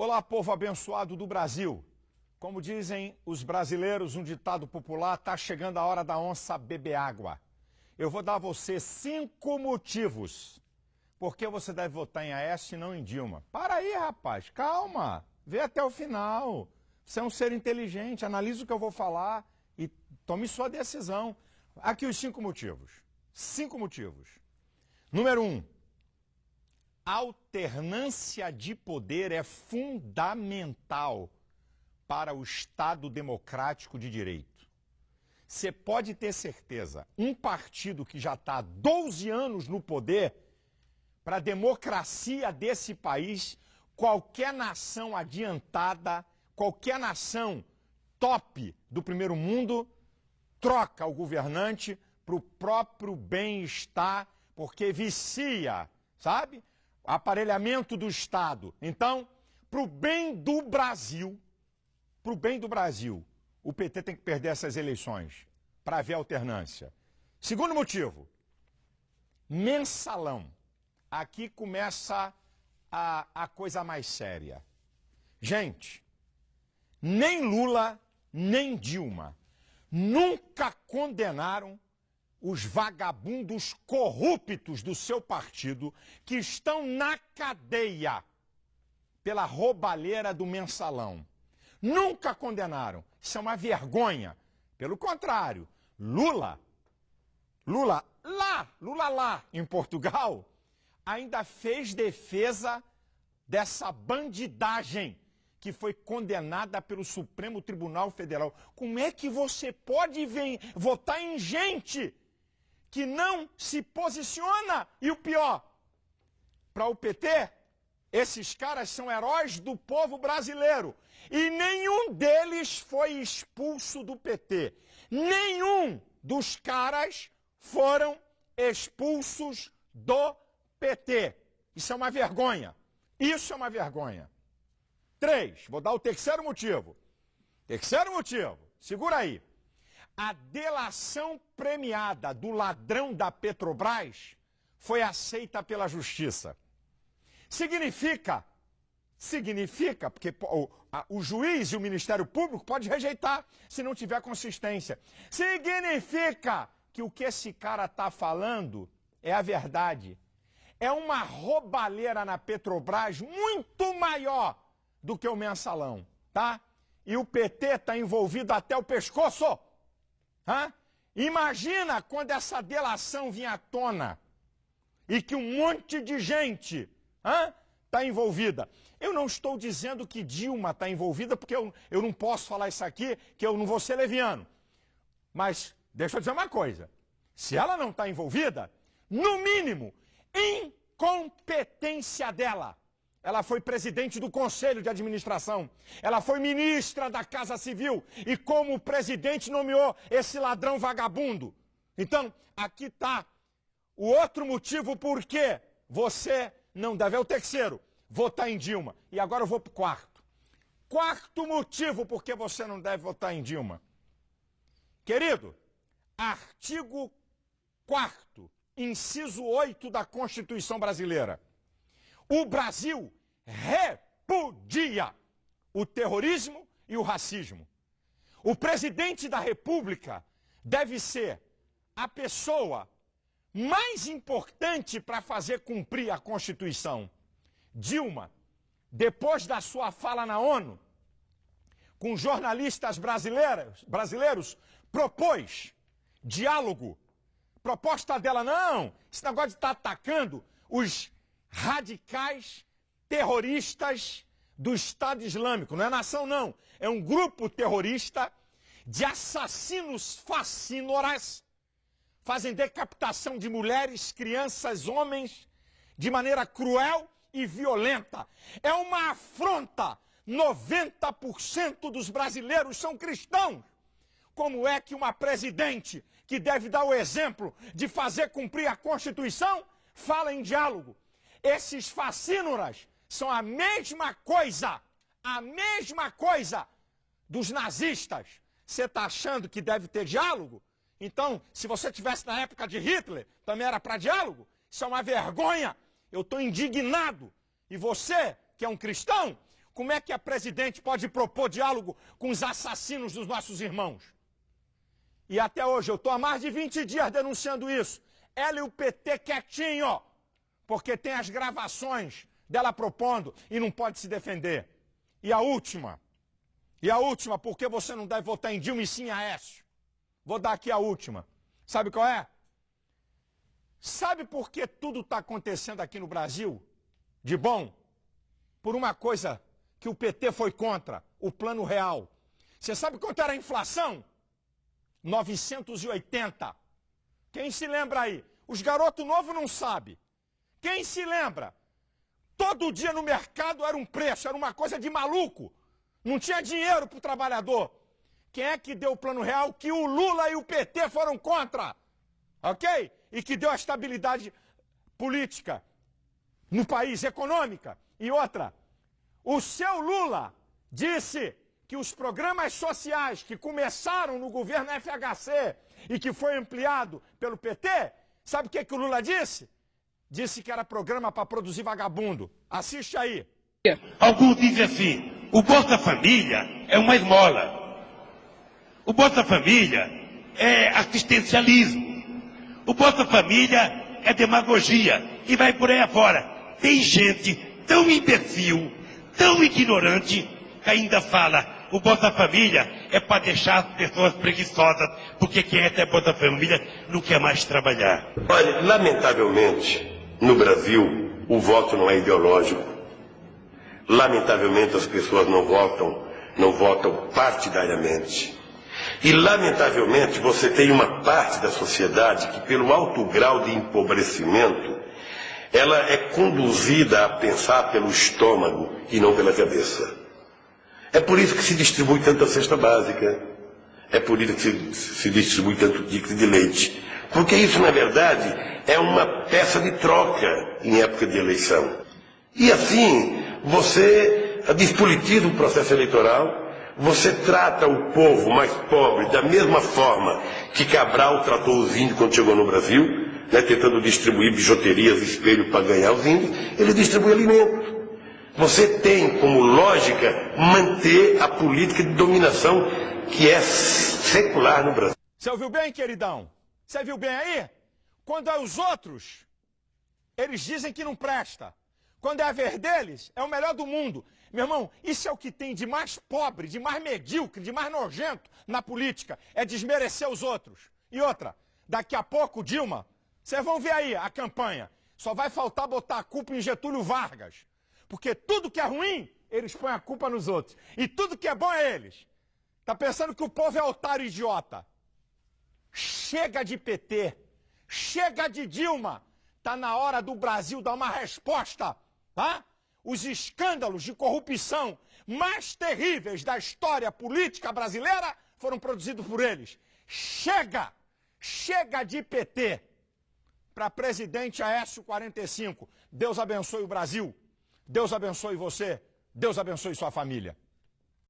Olá, povo abençoado do Brasil. Como dizem os brasileiros, um ditado popular, está chegando a hora da onça beber água. Eu vou dar a você 5 motivos por que você deve votar em Aécio e não em Dilma. Para aí, rapaz, calma, vê até o final. Você é um ser inteligente, analise o que eu vou falar e tome sua decisão. Aqui os 5 motivos. 5 motivos. Número 1. Alternância de poder é fundamental para o Estado democrático de direito. Você pode ter certeza, um partido que já está há 12 anos no poder, para a democracia desse país, qualquer nação adiantada, qualquer nação top do primeiro mundo, troca o governante para o próprio bem-estar, porque vicia, sabe? Aparelhamento do Estado. Então, para o bem do Brasil, o PT tem que perder essas eleições para haver alternância. Segundo motivo, mensalão. Aqui começa a coisa mais séria. Gente, nem Lula, nem Dilma nunca condenaram os vagabundos corruptos do seu partido que estão na cadeia pela roubalheira do mensalão. Nunca condenaram. Isso é uma vergonha. Pelo contrário, Lula lá em Portugal, ainda fez defesa dessa bandidagem que foi condenada pelo Supremo Tribunal Federal. Como é que você pode votar em gente que não se posiciona? E o pior, para o PT, esses caras são heróis do povo brasileiro. E nenhum deles foi expulso do PT. Nenhum dos caras foram expulsos do PT. Isso é uma vergonha. Isso é uma vergonha. 3, vou dar o terceiro motivo. Terceiro motivo, segura aí. A delação premiada do ladrão da Petrobras foi aceita pela Justiça. Significa, porque o juiz e o Ministério Público pode rejeitar se não tiver consistência. Significa que o que esse cara está falando é a verdade. É uma roubalheira na Petrobras muito maior do que o mensalão, tá? E o PT está envolvido até o pescoço. Hã? Imagina quando essa delação vinha à tona e que um monte de gente está envolvida. Eu não estou dizendo que Dilma está envolvida, porque eu não posso falar isso aqui, que eu não vou ser leviano. Mas deixa eu dizer uma coisa. Se ela não está envolvida, no mínimo, incompetência dela. Ela foi presidente do Conselho de Administração. Ela foi ministra da Casa Civil. E como presidente nomeou esse ladrão vagabundo. Então, aqui está o outro motivo por que você não deve. É o terceiro, votar em Dilma. E agora eu vou para o quarto. Quarto motivo por que você não deve votar em Dilma. Querido, artigo 4º, inciso 8 da Constituição Brasileira. O Brasil repudia o terrorismo e o racismo. O presidente da República deve ser a pessoa mais importante para fazer cumprir a Constituição. Dilma, depois da sua fala na ONU, com jornalistas brasileiros, propôs diálogo. Proposta dela, não, esse negócio de estar atacando os radicais terroristas do Estado Islâmico. Não é nação, não. É um grupo terrorista de assassinos facínoras, fazem decapitação de mulheres, crianças, homens, de maneira cruel e violenta. É uma afronta. 90% dos brasileiros são cristãos. Como é que uma presidente que deve dar o exemplo de fazer cumprir a Constituição fala em diálogo? Esses facínoras são a mesma coisa dos nazistas. Você está achando que deve ter diálogo? Então, se você tivesse na época de Hitler, também era para diálogo? Isso é uma vergonha. Eu estou indignado. E você, que é um cristão, Como é que a presidente pode propor diálogo com os assassinos dos nossos irmãos? E até hoje, eu estou há mais de 20 dias denunciando isso. Ela e o PT quietinho, porque tem as gravações dela propondo e não pode se defender. E a última, porque você não deve votar em Dilma e sim em Aécio. Vou dar aqui a última. Sabe qual é? Sabe por que tudo está acontecendo aqui no Brasil de bom? Por uma coisa que o PT foi contra, o Plano Real. Você sabe quanto era a inflação? 980. Quem se lembra aí? Os garotos novos não sabem. Quem se lembra? Todo dia no mercado era um preço, era uma coisa de maluco. Não tinha dinheiro para o trabalhador. Quem é que deu o Plano Real? Que o Lula e o PT foram contra. Ok? E que deu a estabilidade política no país, econômica. E outra, o seu Lula disse que os programas sociais que começaram no governo FHC e que foi ampliado pelo PT, sabe o que o Lula disse? Disse que era programa para produzir vagabundo. Assiste aí. Alguns dizem assim, o Bolsa Família é uma esmola. O Bolsa Família é assistencialismo. O Bolsa Família é demagogia. E vai por aí afora. Tem gente tão imbecil, tão ignorante, que ainda fala, o Bolsa Família é para deixar as pessoas preguiçosas, porque quem é Bolsa Família não quer mais trabalhar. Olha, lamentavelmente, no Brasil, o voto não é ideológico. Lamentavelmente, as pessoas não votam partidariamente. E, lamentavelmente, você tem uma parte da sociedade que, pelo alto grau de empobrecimento, ela é conduzida a pensar pelo estômago e não pela cabeça. É por isso que se distribui tanta cesta básica. É por isso que se distribui tanto ticket de leite. Porque isso, na verdade, é uma peça de troca em época de eleição. E assim, você despolitiza o processo eleitoral, você trata o povo mais pobre da mesma forma que Cabral tratou os índios quando chegou no Brasil, né, tentando distribuir bijuterias, espelho para ganhar os índios, ele distribui alimento. Você tem como lógica manter a política de dominação que é secular no Brasil. Você ouviu bem, queridão? Você viu bem aí? Quando é os outros, eles dizem que não presta. Quando é a vez deles, é o melhor do mundo. Meu irmão, isso é o que tem de mais pobre, de mais medíocre, de mais nojento na política. É desmerecer os outros. E outra, daqui a pouco, Dilma, vocês vão ver aí a campanha. Só vai faltar botar a culpa em Getúlio Vargas. Porque tudo que é ruim, eles põem a culpa nos outros. E tudo que é bom é eles. Tá pensando que o povo é otário e idiota. Chega de PT. Chega de Dilma. Tá na hora do Brasil dar uma resposta, tá? Os escândalos de corrupção mais terríveis da história política brasileira foram produzidos por eles. Chega! Chega de PT. Para presidente Aécio 45. Deus abençoe o Brasil. Deus abençoe você. Deus abençoe sua família.